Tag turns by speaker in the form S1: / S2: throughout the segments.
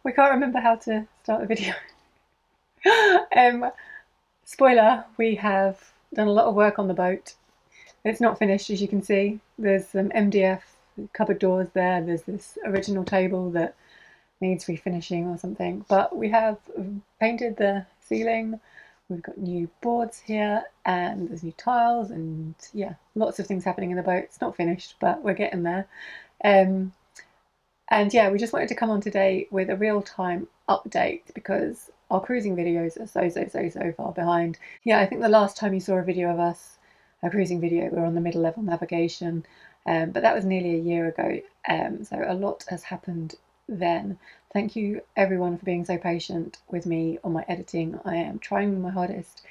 S1: We can't remember how to start a video. Spoiler, we have done a lot of work on the boat. It's not finished, as you can see. There's some MDF cupboard doors there. There's this original table that needs refinishing or something. But we have painted the ceiling. We've got new boards here and there's new tiles and yeah, lots of things happening in the boat. It's not finished, but we're getting there. And yeah, we just wanted to come on today with a real-time update because our cruising videos are so far behind. Yeah, I think the last time you saw a video of us, a cruising video, we were on the middle level navigation, but that was nearly a year ago. So a lot has happened then. Thank you everyone for being so patient with me on my editing. I am trying my hardest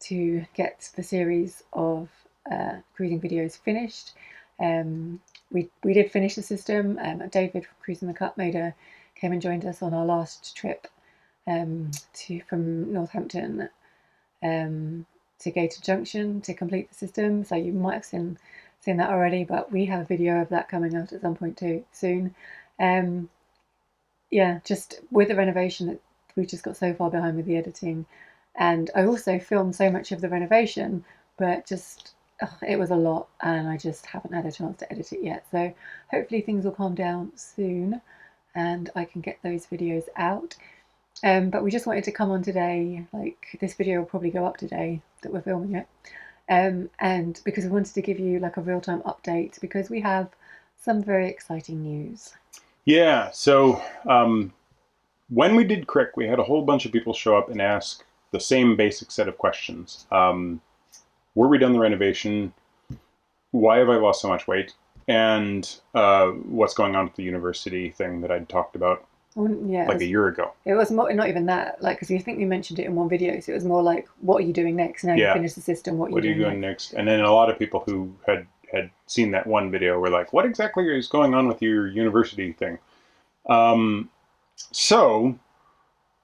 S1: to get the series of cruising videos finished. We did finish the system. David from Cruising the Cup came and joined us on our last trip from Northampton to Gator Junction to complete the system. So you might have seen that already, but we have a video of that coming out at some point too soon. Yeah, just with the renovation, we've just got so far behind with the editing, and I also filmed so much of the renovation, but just it was a lot and I just haven't had a chance to edit it yet. So hopefully things will calm down soon and I can get those videos out. But we just wanted to come on today, like this video will probably go up today that we're filming it. And because we wanted to give you like a real-time update because we have some very exciting news.
S2: Yeah, so when we did Crick, we had a whole bunch of people show up and ask the same basic set of questions. Were we done the renovation? Why have I lost so much weight? And what's going on with the university thing that I'd talked about like a year ago.
S1: It was more, not even that, like, because you think we mentioned it in one video, so it was more like, what are you doing next? Now you finish the system, what are you doing next?
S2: And then a lot of people who had seen that one video were like, what exactly is going on with your university thing? So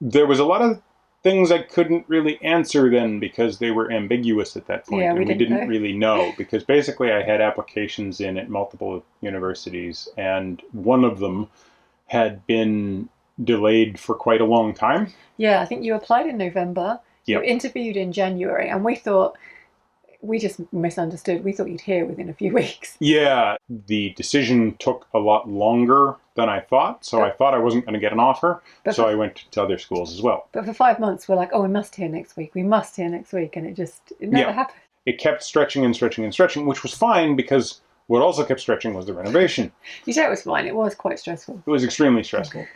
S2: there was a lot of things I couldn't really answer then because they were ambiguous at that point.
S1: Yeah,
S2: and we didn't
S1: know.
S2: really know because basically I had applications in at multiple universities and one of them had been delayed for quite a long time.
S1: Yeah, I think you applied in November.
S2: Yep.
S1: You interviewed in January, and we just misunderstood. We thought you'd hear within a few weeks.
S2: Yeah, the decision took a lot longer than I thought, so I thought I wasn't going to get an offer, so I went to other schools as well.
S1: But for 5 months, we're like, oh, we must hear next week, and it never happened.
S2: It kept stretching and stretching and stretching, which was fine because what also kept stretching was the renovation.
S1: You say it was fine. It was quite stressful.
S2: It was extremely stressful. Okay.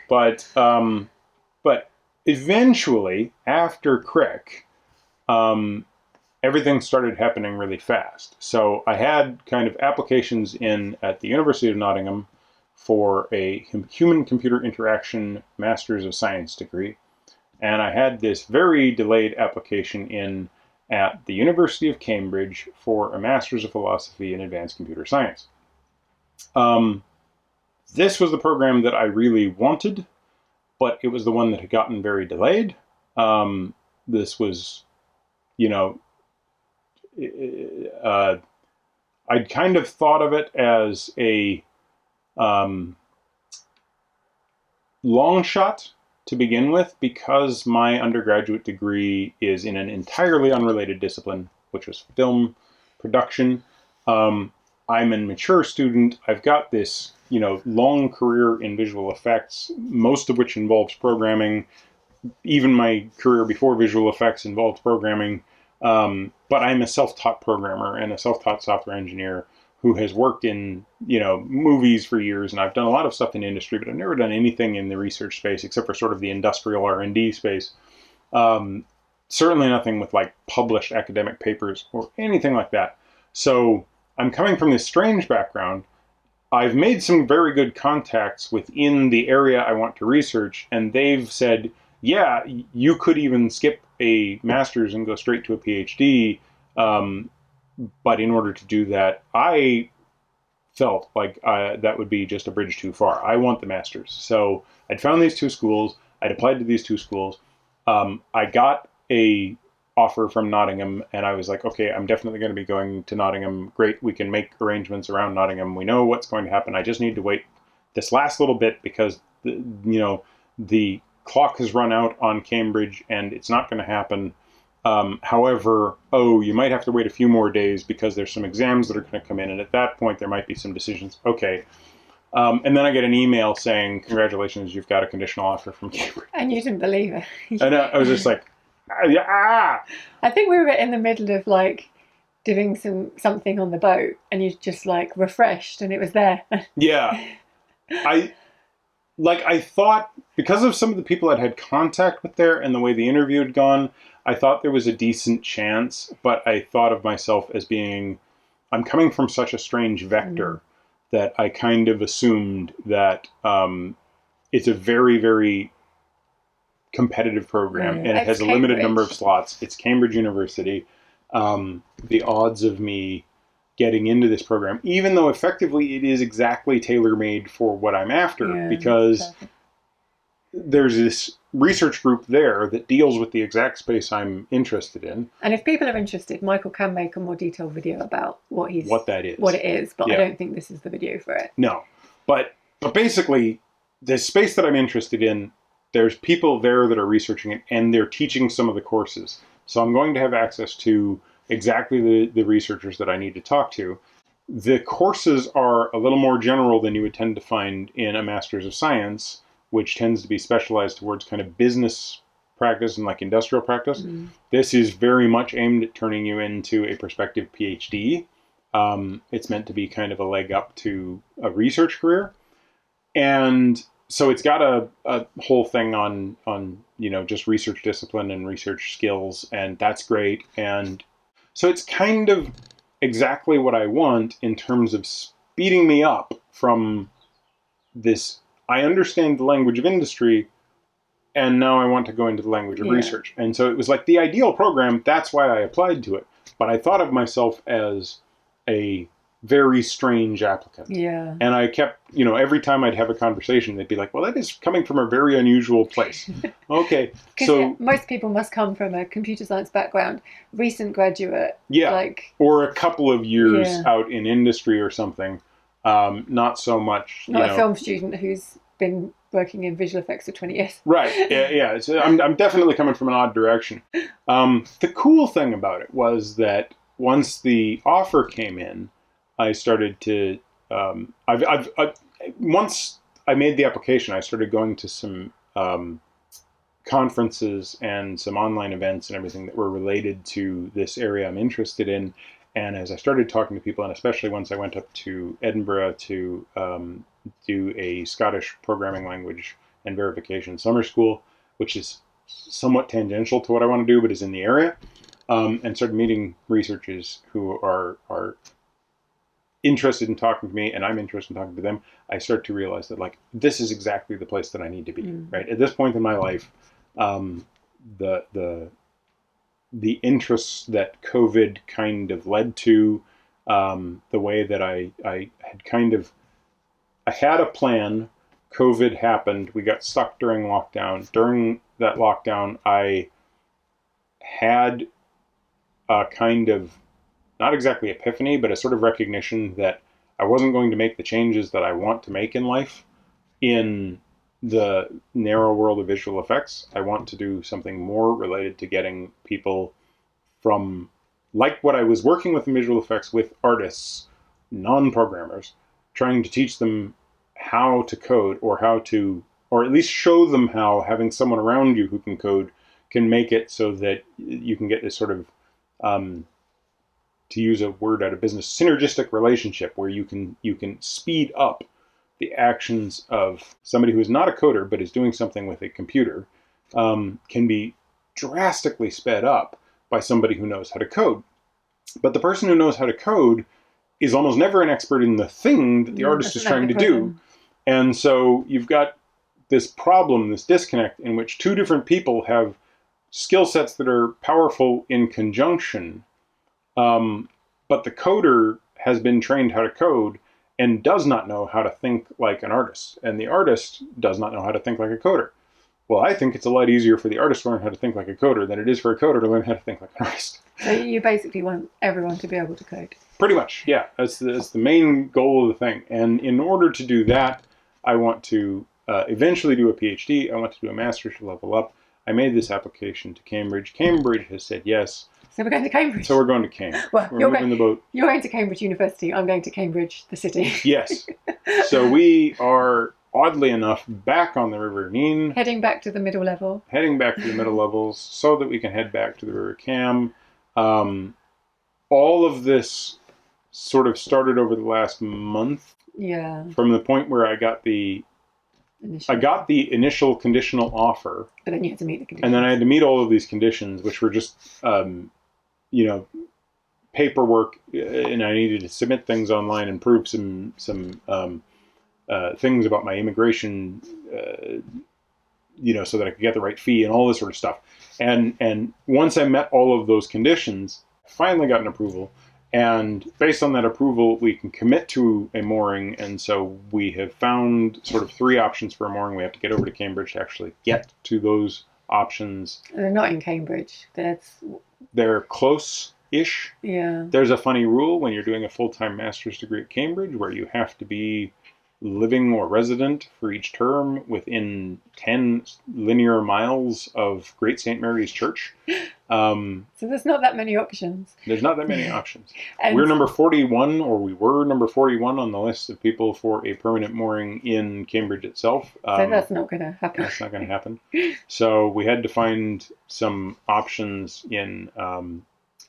S2: But eventually, after Crick, everything started happening really fast. So I had kind of applications in at the University of Nottingham for a human-computer interaction Masters of Science degree. And I had this very delayed application in at the University of Cambridge for a Master's of Philosophy in Advanced Computer Science. This was the program that I really wanted, but it was the one that had gotten very delayed. This was, I'd kind of thought of it as a long shot to begin with, because my undergraduate degree is in an entirely unrelated discipline, which was film production. I'm a mature student. I've got this, long career in visual effects, most of which involves programming. Even my career before visual effects involved programming. But I'm a self-taught programmer and a self-taught software engineer who has worked in, movies for years, and I've done a lot of stuff in industry, but I've never done anything in the research space except for sort of the industrial R&D space. Certainly nothing with like published academic papers or anything like that. So I'm coming from this strange background. I've made some very good contacts within the area I want to research, and they've said, yeah, you could even skip a master's and go straight to a PhD. But in order to do that, I felt like that would be just a bridge too far. I want the master's. So I'd found these two schools. I'd applied to these two schools. I got a offer from Nottingham, and I was like, okay, I'm definitely going to be going to Nottingham. Great, we can make arrangements around Nottingham. We know what's going to happen. I just need to wait this last little bit because, the clock has run out on Cambridge and it's not going to happen. However, you might have to wait a few more days because there's some exams that are going to come in, and at that point there might be some decisions. Okay. And then I get an email saying, congratulations, you've got a conditional offer from Cambridge.
S1: And you didn't believe it.
S2: And I was just like, ah!
S1: I think we were in the middle of like doing something on the boat, and you just like refreshed and it was there.
S2: Yeah. I thought, because of some of the people I'd had contact with there and the way the interview had gone, I thought there was a decent chance, but I thought of myself as being, I'm coming from such a strange vector that I kind of assumed that it's a very, very competitive program, and it has a limited number of slots. It's Cambridge University. The odds of me getting into this program, even though effectively it is exactly tailor-made for what I'm after, because there's this research group there that deals with the exact space I'm interested in.
S1: And if people are interested, Michael can make a more detailed video about what it is, but I don't think this is the video for it.
S2: No, but basically, the space that I'm interested in, there's people there that are researching it, and they're teaching some of the courses. So I'm going to have access to exactly the researchers that I need to talk to. The courses are a little more general than you would tend to find in a Master's of Science, which tends to be specialized towards kind of business practice and like industrial practice. This is very much aimed at turning you into a prospective PhD. It's meant to be kind of a leg up to a research career. And so it's got a whole thing on just research discipline and research skills, and that's great. And so it's kind of exactly what I want in terms of speeding me up from this. I understand the language of industry, and now I want to go into the language of research. And so it was like the ideal program. That's why I applied to it. But I thought of myself as a very strange applicant.
S1: Yeah.
S2: And I kept, every time I'd have a conversation, they'd be like, well, that is coming from a very unusual place. Okay. So
S1: most people must come from a computer science background, recent graduate.
S2: Yeah. Or a couple of years out in industry or something. Not so much.
S1: Not a film student who's been working in visual effects for 20 years.
S2: Right. Yeah. So I'm definitely coming from an odd direction. The cool thing about it was that once the offer came in, I started to. Once I made the application, I started going to some conferences and some online events and everything that were related to this area I'm interested in. And as I started talking to people, and especially once I went up to Edinburgh to do a Scottish programming language and verification summer school, which is somewhat tangential to what I want to do, but is in the area, and started meeting researchers who are interested in talking to me, and I'm interested in talking to them, I start to realize that this is exactly the place that I need to be. Right at this point in my life, the interests that COVID kind of led to, the way that I had I had a plan. COVID happened. We got stuck during lockdown. During that lockdown, I had a kind of, not exactly epiphany, but a sort of recognition that I wasn't going to make the changes that I want to make in life in the narrow world of visual effects. I want to do something more related to getting people from, like what I was working with in visual effects, with artists, non-programmers, trying to teach them how to code, or at least show them how having someone around you who can code can make it so that you can get this sort of, to use a word out of business, synergistic relationship where you can speed up the actions of somebody who is not a coder but is doing something with a computer, can be drastically sped up by somebody who knows how to code. But the person who knows how to code is almost never an expert in the thing that the artist is trying to do. And so you've got this problem, this disconnect, in which two different people have skill sets that are powerful in conjunction, but the coder has been trained how to code and does not know how to think like an artist, and the artist does not know how to think like a coder. Well, I think it's a lot easier for the artist to learn how to think like a coder than it is for a coder to learn how to think like an artist.
S1: So you basically want everyone to be able to code?
S2: Pretty much, yeah. That's the main goal of the thing. And in order to do that, I want to eventually do a PhD. I want to do a master's to level up. I made this application to Cambridge. Cambridge has said yes.
S1: So we're going to Cambridge.
S2: So we're going to Cambridge.
S1: Well,
S2: we're moving the boat.
S1: You're going to Cambridge University. I'm going to Cambridge, the city.
S2: Yes. So we are, oddly enough, back on the River Nene.
S1: Heading back to the middle level.
S2: Heading back to the middle levels so that we can head back to the River Cam. All of this sort of started over the last month.
S1: Yeah.
S2: From the point where I got the initial conditional offer.
S1: But then you had to meet the conditions.
S2: And then I had to meet all of these conditions, which were just, paperwork, and I needed to submit things online and prove some things about my immigration, so that I could get the right fee and all this sort of stuff. And once I met all of those conditions, I finally got an approval. And based on that approval, we can commit to a mooring. And so we have found sort of 3 options for a mooring. We have to get over to Cambridge to actually get to those options.
S1: They're not in Cambridge.
S2: They're close-ish.
S1: Yeah.
S2: There's a funny rule when you're doing a full-time master's degree at Cambridge where you have to be living or resident for each term within 10 linear miles of Great St. Mary's Church.
S1: So there's not that many options.
S2: There's not that many options.
S1: And
S2: we're number 41, or we were number 41 on the list of people for a permanent mooring in Cambridge itself.
S1: So that's not going to happen.
S2: That's not going to happen. So we had to find some options in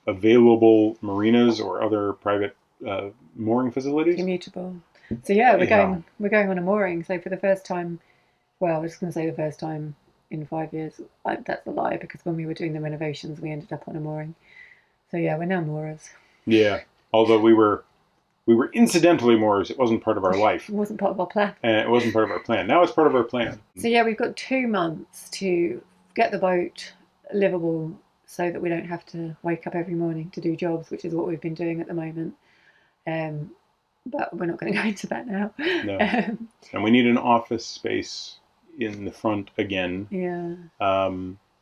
S2: available marinas or other private mooring facilities.
S1: Commutable. So yeah, we're going on a mooring. So for the first time, well, I was just going to say the first time in 5 years. That's a lie, because when we were doing the renovations, we ended up on a mooring. So yeah, we're now moorers.
S2: Yeah, although we were incidentally moorers. It wasn't part of our life.
S1: It wasn't part of our plan.
S2: It wasn't part of our plan. Now it's part of our plan.
S1: So yeah, we've got 2 months to get the boat livable so that we don't have to wake up every morning to do jobs, which is what we've been doing at the moment. But we're not going to go into that now.
S2: No. And we need an office space in the front again.
S1: Yeah.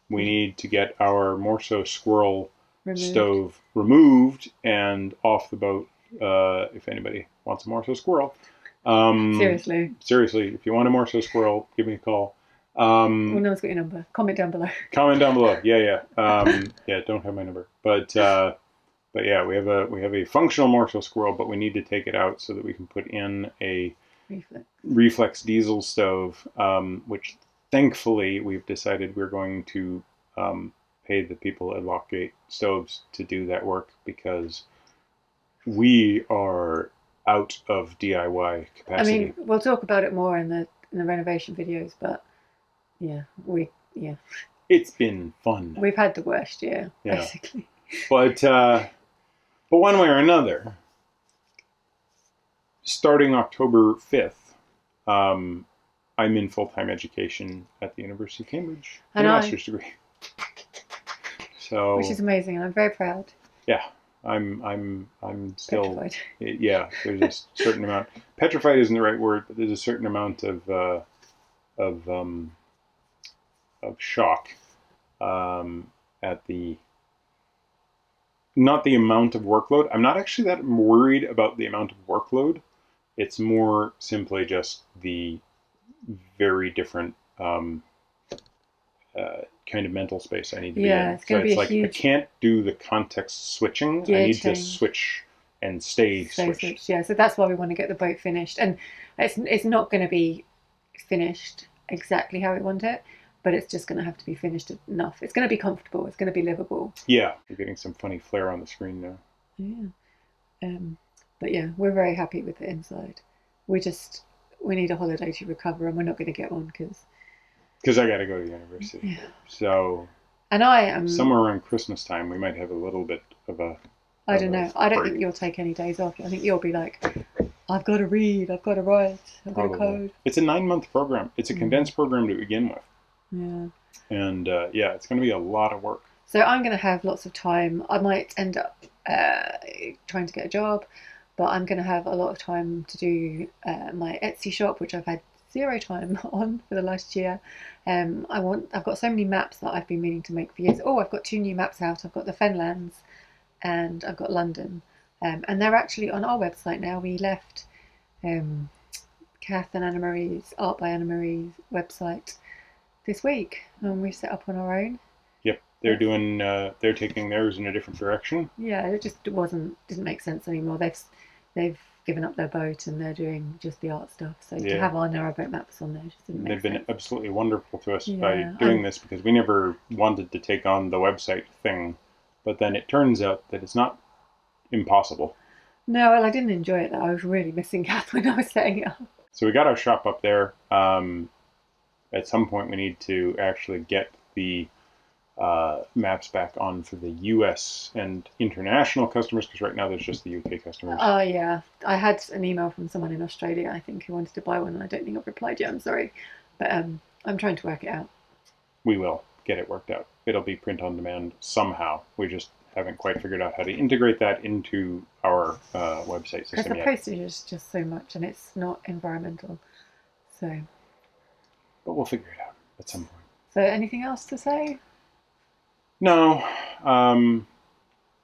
S2: We need to get our Morso squirrel
S1: Removed.
S2: stove removed and off the boat, if anybody wants a Morso squirrel.
S1: Seriously,
S2: if you want a Morso squirrel, give me a call.
S1: well, no one's got your number. Comment down below.
S2: Comment down below. Yeah. Don't have my number. But yeah, we have a functional Morso squirrel, but we need to take it out so that we can put in a reflex diesel stove, which thankfully we've decided we're going to pay the people at Lockgate Stoves to do that work, because we are out of DIY capacity.
S1: I mean, we'll talk about it more in the renovation videos, but yeah,
S2: it's been fun.
S1: We've had the worst year, basically.
S2: But one way or another, starting October 5th, I'm in full-time education at the University of Cambridge, a master's degree. So,
S1: which is amazing, and I'm very proud.
S2: Yeah, I'm still
S1: petrified.
S2: Yeah. There's a certain amount. Petrified isn't the right word, but there's a certain amount of shock at the. Not the amount of workload. I'm not actually that worried about the amount of workload. It's more simply just the very different kind of mental space I need to be in.
S1: It's going to be
S2: huge... I can't do the context switching. I need to switch and stay switched.
S1: Yeah, so that's why we want to get the boat finished. And it's not going to be finished exactly how we want it, but it's just going to have to be finished enough. It's going to be comfortable. It's going to be livable.
S2: Yeah, you're getting some funny flare on the screen now.
S1: Yeah. But yeah, we're very happy with the inside. We need a holiday to recover, and we're not going to get one
S2: because I got to go to university.
S1: Yeah.
S2: So.
S1: And I am
S2: somewhere around Christmas time. We might have a little bit of a.
S1: I don't know. I don't think you'll take any days off. I think you'll be like, I've got to read. I've got to write. I've got to code.
S2: It's a 9-month program. It's a condensed program to begin with.
S1: Yeah.
S2: And it's going to be a lot of work.
S1: So I'm going to have lots of time. I might end up trying to get a job, but I'm going to have a lot of time to do my Etsy shop, which I've had 0 time on for the last year. I've got so many maps that I've been meaning to make for years. Oh, I've got 2 new maps out. I've got the Fenlands and I've got London. And they're actually on our website now. We left Kath and Anna Marie's Art by Anna Marie's website this week, and we set up on our own.
S2: Yep, they're doing. They're taking theirs in a different direction.
S1: Yeah, it just didn't make sense anymore. They've given up their boat and they're doing just the art stuff. So to have our narrowboat maps on there just didn't make sense.
S2: They've been absolutely wonderful to us by doing this, because we never wanted to take on the website thing, but then it turns out that it's not impossible.
S1: No, well, I didn't enjoy it though. I was really missing Kath when I was setting it up.
S2: So we got our shop up there. At some point we need to actually get the maps back on for the US and international customers, because right now there's just the UK customers.
S1: Oh yeah, I had an email from someone in Australia, I think, who wanted to buy one, and I don't think I've replied yet. I'm sorry, but I'm trying to work it out.
S2: We will get it worked out. It'll be print on demand somehow. We just haven't quite figured out how to integrate that into our website system yet.
S1: Because the postage is just so much, and it's not environmental. So.
S2: But we'll figure it out at some point.
S1: So, anything else to say?
S2: No.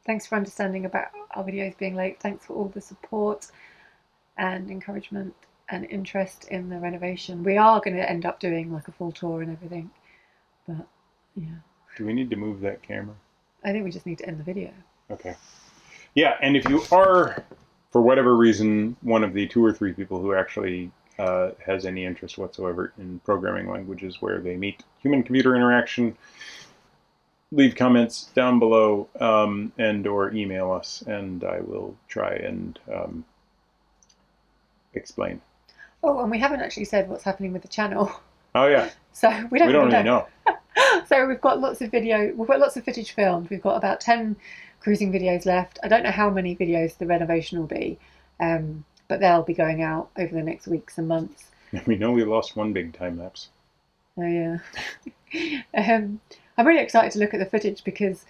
S1: Thanks for understanding about our videos being late. Thanks for all the support and encouragement and interest in the renovation. We are going to end up doing like a full tour and everything, but yeah.
S2: Do we need to move that camera?
S1: I think we just need to end the video.
S2: Okay. Yeah, and if you are, for whatever reason, one of the 2 or 3 people who actually has any interest whatsoever in programming languages where they meet human-computer interaction, leave comments down below and or email us, and I will try and explain.
S1: Oh, and we haven't actually said what's happening with the channel.
S2: Oh yeah.
S1: So we don't
S2: really know.
S1: So we've got lots of footage filmed. We've got about 10 cruising videos left. I don't know how many videos the renovation will be, but they'll be going out over the next weeks and months.
S2: We know we lost one big time lapse.
S1: Oh yeah. I'm really excited to look at the footage because,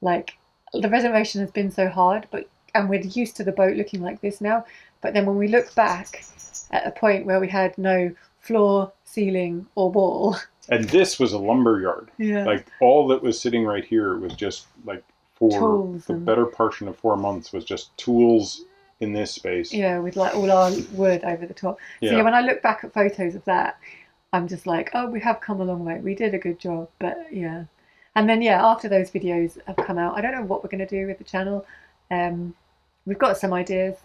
S1: like, the renovation has been so hard, and we're used to the boat looking like this now. But then when we look back at a point where we had no floor, ceiling, or wall.
S2: And this was a lumber yard.
S1: Yeah.
S2: Like, all that was sitting right here was just, like, for
S1: tools
S2: the better portion of 4 months was just tools in this space.
S1: Yeah, with, like, all our wood over the top. So, yeah, when I look back at photos of that, I'm just like, oh, we have come a long way. We did a good job, but, yeah. And then, yeah, after those videos have come out, I don't know what we're going to do with the channel. We've got some ideas.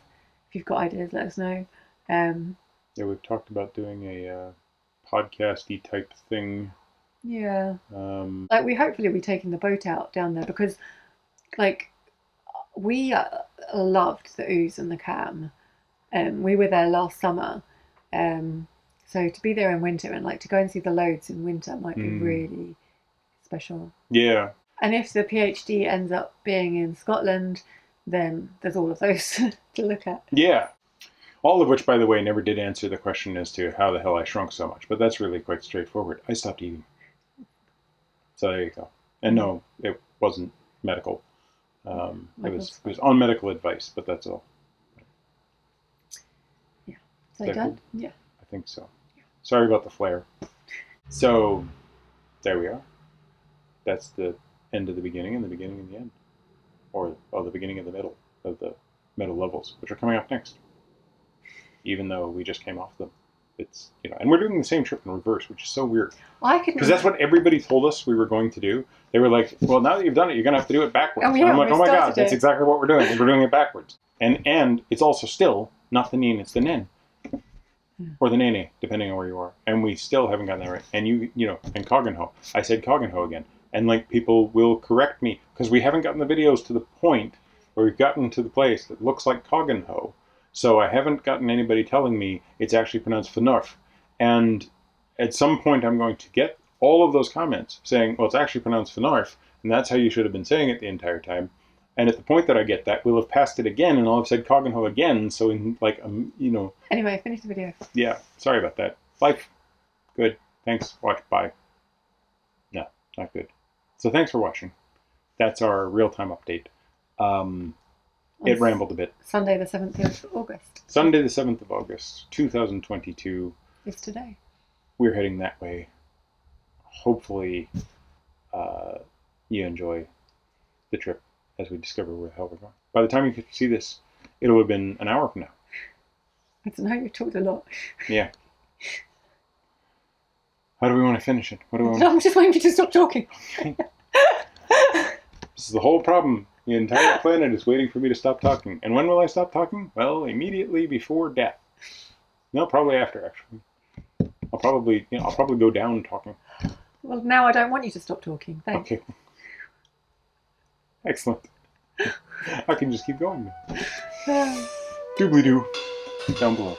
S1: If you've got ideas, let us know.
S2: Yeah, we've talked about doing a podcasty type thing.
S1: Yeah. Like, hopefully we're taking the boat out down there because, like, we loved the ooze and the cam. We were there last summer. So to be there in winter and, like, to go and see the loads in winter might be really special.
S2: Yeah.
S1: And if the PhD ends up being in Scotland, then there's all of those to look at.
S2: Yeah. All of which, by the way, never did answer the question as to how the hell I shrunk so much. But that's really quite straightforward. I stopped eating. So there you go. And no, it wasn't medical. It was on medical advice, but that's all.
S1: Yeah. So you done? Cool? Yeah.
S2: I think so. Yeah. Sorry about the flare. So there we are. That's the end of the beginning and the beginning of the end. Or the beginning of the middle of the middle levels, which are coming up next. Even though we just came off them. It's, and we're doing the same trip in reverse, which is so weird. Because that's what everybody told us we were going to do. They were like, well, now that you've done it, you're going to have to do it backwards.
S1: Oh, yeah,
S2: and I'm like, oh my God, that's exactly what we're doing. We're doing it backwards. And it's also still not the neen, it's the nen. Or the nene, depending on where you are. And we still haven't gotten that right. And and Coggenho. I said Coggenho again. And, like, people will correct me because we haven't gotten the videos to the point where we've gotten to the place that looks like Coggenho. So I haven't gotten anybody telling me it's actually pronounced Fnurf. And at some point I'm going to get all of those comments saying, well, it's actually pronounced Fnurf, and that's how you should have been saying it the entire time. And at the point that I get that, we'll have passed it again, and I'll have said Coggenho again. So in, like,
S1: Anyway, finish the video.
S2: Yeah, sorry about that. Life. Good. Thanks. Watch. Bye. No, not good. So thanks for watching. That's our real-time update. It rambled a bit.
S1: Sunday the 7th of August.
S2: Sunday the 7th of August, 2022.
S1: It's today.
S2: We're heading that way. Hopefully you enjoy the trip as we discover where the hell we're going. By the time you get to see this, it'll have been an hour from now.
S1: I don't know, you've talked a lot.
S2: Yeah. How do we want to finish it? What do we want?
S1: I'm just waiting for you to stop talking.
S2: This is the whole problem. The entire planet is waiting for me to stop talking. And when will I stop talking? Well, immediately before death. No, probably after, actually. I'll probably go down talking.
S1: Well, now I don't want you to stop talking. Thanks.
S2: Okay. Excellent. I can just keep going now. Doobly-doo. Down below.